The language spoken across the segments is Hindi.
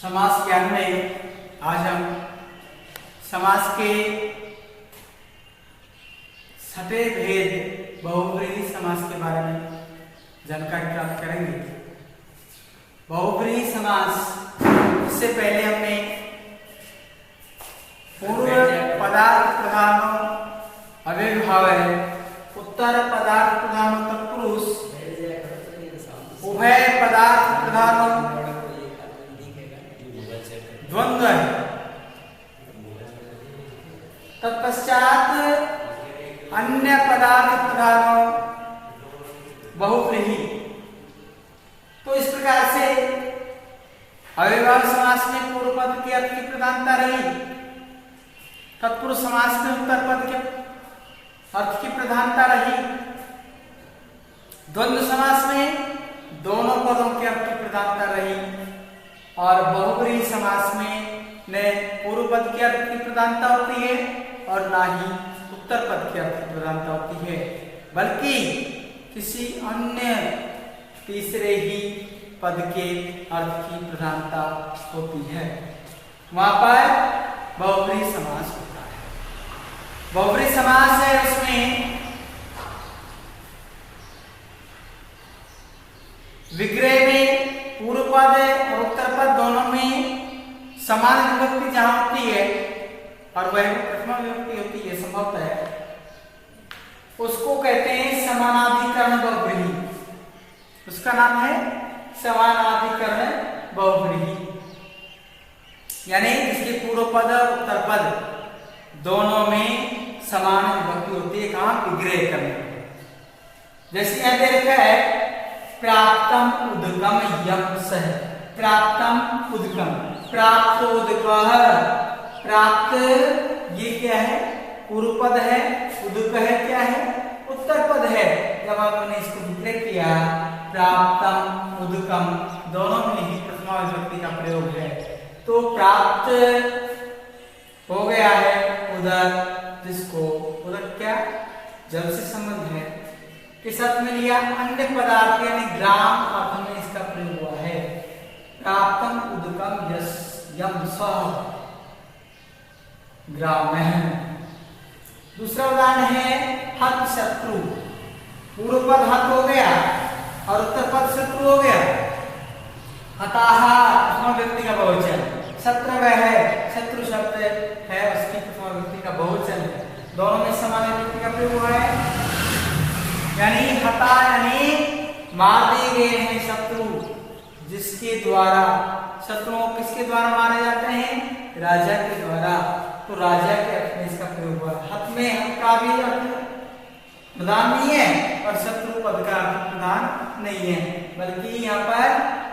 समास ज्ञान में आज हम समास के छठे भेद बहुव्रीहि समास के बारे में जानकारी प्राप्त करेंगे। बहुव्रीहि समास, इससे पहले हमने पूर्व पदार्थ प्रधानो अव्ययभाव है, उत्तर पदार्थ प्रधानो तत्पुरुष, उभय पदार्थ प्रधानो द्वंद्व है, तत्पश्चात अन्य पदार्थ प्रधानो बहुव्रीहि। तो इस प्रकार से अव्ययभाव समास में पूर्व पद के अर्थ की प्रधानता रही, तत्पुरुष समास में उत्तर पद के अर्थ की प्रधानता रही, द्वंद्व समास में दोनों पदों के अर्थ की प्रधानता रही और बहुव्रीहि समास में न पूर्व पद के अर्थ की प्रधानता होती है और ना ही उत्तर पद के अर्थ की प्रधानता होती है, बल्कि किसी अन्य तीसरे ही पद के अर्थ की प्रधानता होती है। वहां पर बहुव्रीहि समास होता है। बहुव्रीहि समास है, उसमें विग्रह में पूर्व पद और उत्तर पद दोनों में समान विभक्ति जहां होती है और वह प्रथमा विभक्ति होती है संभवतः है, उसको कहते हैं समानाधिकरण बहुव्रीहि। उसका नाम है समानाधिकरण बहुव्रीहि, यानी जिसके पूर्व पद और उत्तर पद दोनों में समान विभक्ति होती है। कहां? विग्रह करने में। जैसे यहां पे लिखा है प्राप्तम उदगम यम सह, प्राप्तम उदगम, प्राप्त उदकः, प्राप्त ये क्या है? पूर्व पद है, उदक है क्या है? उत्तर पद है। जब आपने इसको विग्रह किया प्राप्तम उदकम, दोनों में ही प्रथमा विभक्ति का प्रयोग है, तो प्राप्त हो गया है उदक, जिसको उदक क्या जल से संबंध है, किस अर्थ में लिया? अन्य पदार्थ यानी ग्राम अर्थ में इसका प्रयोग हुआ है। प्राप्तम उदकम यम सह, ग्राम में। दूसरा उदाहरण है हत शत्रु, पूर्व पद हत हो गया और उत्तर पद शत्रु हो गया। हताह प्रथमा व्यक्ति का बहुवचन, शत्रु है, शत्रु शब्द है उसकी प्रथमा व्यक्ति का बहुवचन, दोनों में समान व्यक्ति का प्रयोग हुआ है। यानी हता यानी मार दिए गए हैं शत्रु, जिसके द्वारा, शत्रुओं किसके द्वारा मारे जाते हैं? राजा के द्वारा, तो राजा के अर्थ में इसका प्रयोग हुआ। हत में हत का भी अर्थ प्रधान नहीं है और शत्रु पद का अर्थ प्रधान नहीं है, बल्कि यहाँ पर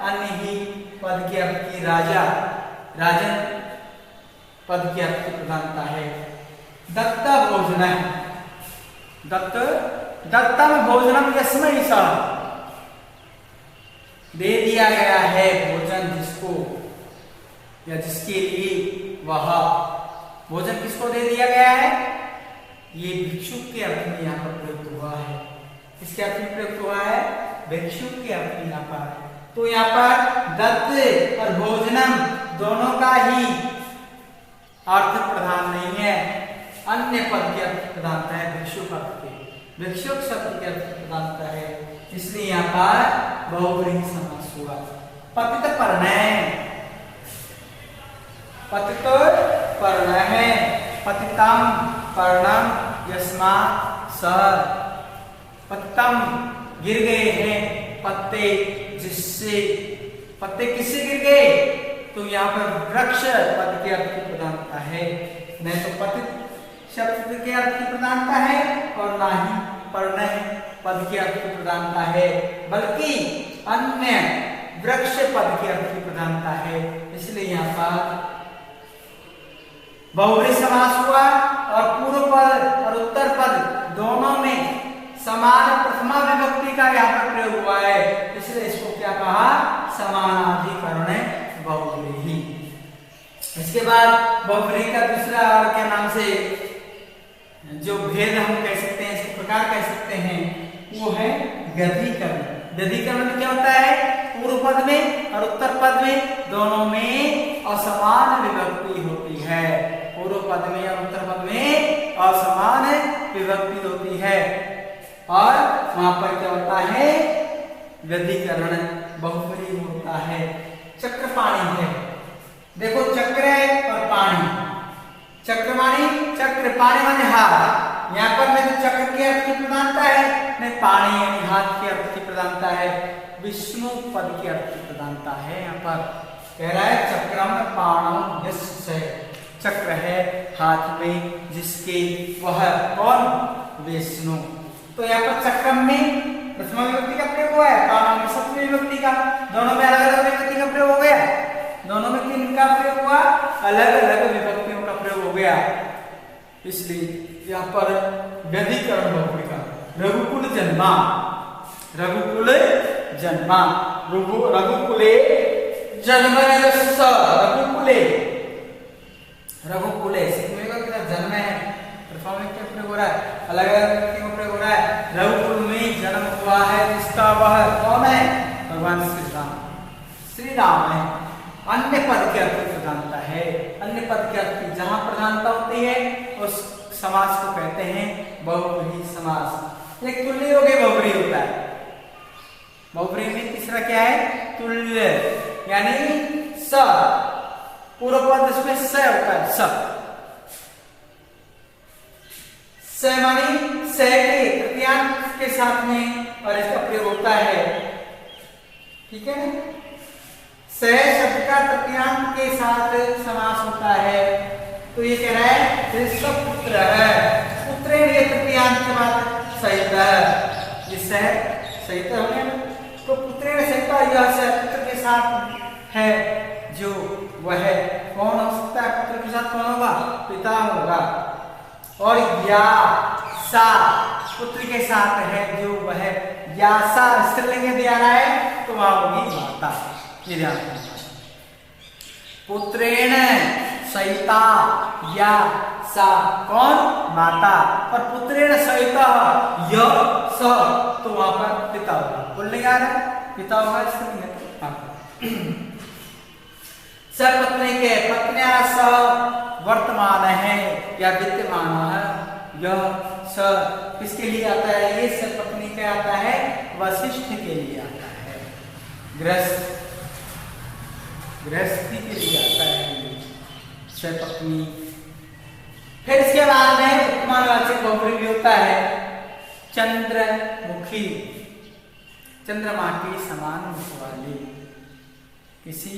अन्य ही पद के अर्थ की राजा, राजन पद के अर्थ की प्रधानता है। दत्त भोजन, दत्तम भोजनम यस्मै सः, दे दिया गया है भोजन जिसको या जिसके लिए वह, भोजन किसको दे दिया गया है? ये भिक्षुक के अर्थ में यहाँ पर प्रयुक्त हुआ है। किसके अर्थ में प्रयुक्त हुआ है? भिक्षुक के अर्थ में यहाँ पर। तो यहाँ पर दत्त और भोजनम दोनों का ही अर्थ प्रधान नहीं है, अन्य पद के अर्थ प्रधानता है, भिक्षुक अर्थ के, भिक्षुक शब्द के अर्थ प्रधानता है, इसलिए यहाँ पर बहुव्रीहि समास हुआ। पतित पर्णय, पतित पर्णय, पतितम पर्णम यस्मात् सः, पतितम गिर गए हैं पत्ते जिससे, पत्ते किससे गिर गए? तो यहाँ पर वृक्ष पद के अर्थ की प्रधानता है, नहीं तो पतित शब्द के अर्थ की प्रधानता है और ना ही पर्णय पद के अर्थ की प्रधानता है, बल्कि अन्य वृक्ष पद के अर्थ की प्रधानता है। इसलिए यहाँ पर बहुव्रीहि समास हुआ और पूर्व पद और उत्तर पद दोनों में समान प्रथमा विभक्ति का यहाँ पर प्रयोग हुआ है, इसलिए इसको क्या कहा? समानाधिकरण बहुव्रीहि। इसके बाद बहुव्रीहि का दूसरा और क्या नाम से जो भेद हम कह सकते हैं, इस प्रकार कह सकते हैं, वो है व्यधिकरण। व्यधिकरण में क्या होता है, पूर्व पद में और उत्तर पद में दोनों में असमान विभक्ति होती है। पूर्व पद में और उत्तर पद में असमान विभक्ति होती है और वहां पर क्या होता है, व्यधिकरण बहुब्रीहि होता है। चक्र पाणी है, देखो चक्र है और पाणी, चक्र मानी चक्र, पाणी माने हाथ। यहाँ पर में तो चक्र के अर्थ की प्रधानता है, नहीं पाणी यानी हाथ के अर्थ की प्रधानता है, विष्णु पद के अर्थ की प्रधानता है। यहाँ पर कह रहा है चक्रम पाणम यस्य, चक्र है हाथ में जिसके, वह कौन, विष्णु। तो यहाँ पर चक्रम में प्रथमा विभक्ति का प्रयोग हुआ है, पाणम में सप्तमी विभक्ति का, दोनों में अलग अलग विभक्ति का प्रयोग हो गया। दोनों में किनका प्रयोग हुआ, अलग अलग विभक्तियों का प्रयोग हो गया। इसलिए यहाँ पर व्यधिकरण बहुब्रीहि का, रघुकुल जन्मा, रघुकुल जन्मा, रघुकुले जन्मयस्य, रघुकुले, रघुकुले जन्म है, प्रथमा में क्या प्रयोग हो रहा है, अलग अलग व्यक्तियों का प्रयोग हो रहा है। रघुकुल में जन्म हुआ है जिसका, वह कौन है, भगवान श्री राम, श्री राम है। अन्य पद के अर्थ की प्रधानता है, अन्य पद के अर्थ की जहां प्रधानता होती है उस समास को कहते हैं बहुब्रीहि समास। एक तुल्य योग बहुब्रीहि होता है, बहुब्रीहि में तीसरा क्या है, तुल्य, यानी स, पूर्व पद इसमें स होता है, स मानी स के तृतीयांक के साथ में और इसका प्रयोग होता है, ठीक है। स शब्द का तृतीयांक के साथ समास होता है। तो ये कह रहा है पुत्र है, पुत्र ये तृतीयांक के बाद सहित है, ये सहित हो गया। तो पुत्र सहित यह पुत्र के साथ है जो वह कौन हो सकता है, पुत्र के साथ कौन होगा, पिता होगा। और या सा पुत्र के साथ है जो वह, या सा स्त्रीलिंग दिया रहा है तो वहां होगी माता, ये ध्यान रखना। पुत्रेण सहिता या सा कौन, माता, और पुत्रेण सहिता य स तो वहां पर पिता होगा, बोलने आ रहा है पिता होगा, स्त्रीलिंग। सपत्नी के पत्न्या स वर्तमान है या विद्यमान है, यह स किसके लिए आता है, ये सपत्नी के आता है, वशिष्ठ के लिए आता है, गृहस्थी के लिए आता है सपत्नी। फिर इसके बाद में उपमानवाचक बहुब्रीहि भी होता है, चंद्रमुखी, चंद्रमा के समान मुख वाली, किसी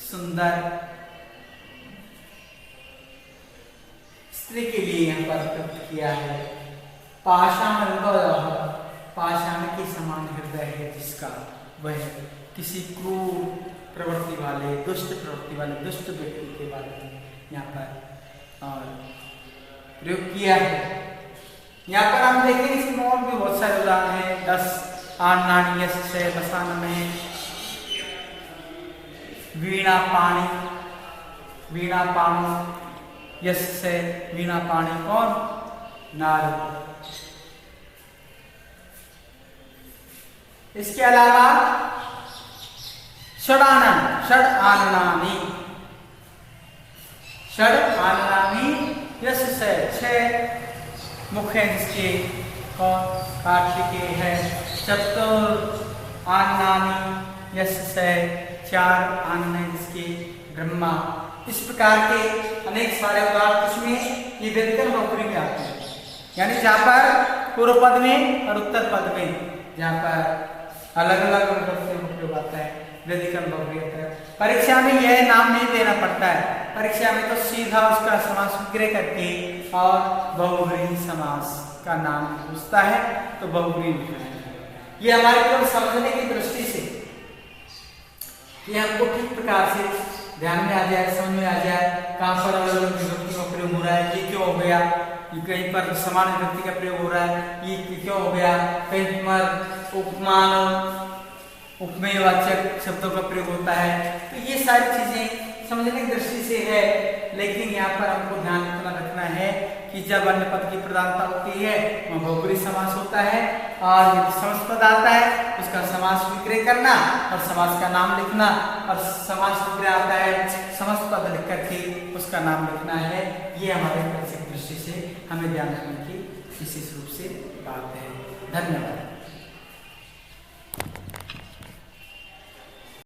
सुंदर स्त्री के लिए यहाँ पर प्रयुक्त किया है। पाषाण, पाषाण के समान हृदय है जिसका, वह किसी क्रूर प्रवृत्ति वाले, दुष्ट प्रवृत्ति वाले, दुष्ट व्यक्ति के बारे में यहाँ पर प्रयोग किया है। यहाँ पर हम देखें इसमें और भी बहुत सारे उदाहरण हैं। 10 आनानी यस्य बसान में वीणा पाणी, वीणा पाणु यस्य, वीणा पाणी कौन, नारद। इसके अलावा षडानन, षड आननानि, षड आननानि यस्य, 6 मुख है जिसके, कौन, कार्तिकेय है। चतुर आननानि यस्य, 4 आनन जिसके, ब्रह्मा। इस प्रकार के अनेक सारे उदाहरण इसमें ये व्यधिकरण बहुब्रीहि में आते हैं, यानी जहाँ पर पूर्व पद में और उत्तर पद में जहाँ पर अलग अलग विभक्तियों का प्रयोग आता है, व्यधिकरण बहुब्रीहि होता है। परीक्षा में यह नाम नहीं देना पड़ता है, परीक्षा में तो सीधा उसका समास विग्रह करके और बहुब्रीहि समास का नाम पूछता है तो बहुब्रीहि लिखना है। ये हमारे को समझने की दृष्टि से ये हमको ठीक प्रकार से ध्यान में आ जाए, समझ में आ जाए कहाँ पर अलग अलग विभक्ति का प्रयोग हो रहा है, ये क्यों हो गया, ये कहीं पर समान विभक्ति का प्रयोग हो रहा है, ये क्यों हो गया, कहीं पर उपमान उपमेयवाचक शब्दों का प्रयोग होता है। तो ये सारी चीजें समझने की दृष्टि से है, लेकिन यहाँ पर हमको ध्यान इतना रखना है कि जब अन्य पद की प्रधानता होती है वह बहुब्रीहि समास होता है, और यदि समस्त पद आता है उसका समास विक्रय करना और समास का नाम लिखना, और समास विक्रय आता है समस्त पद लिख करके उसका नाम लिखना है। ये हमारे दृष्टि से हमें ध्यान रखने की विशेष रूप से बात है। धन्यवाद।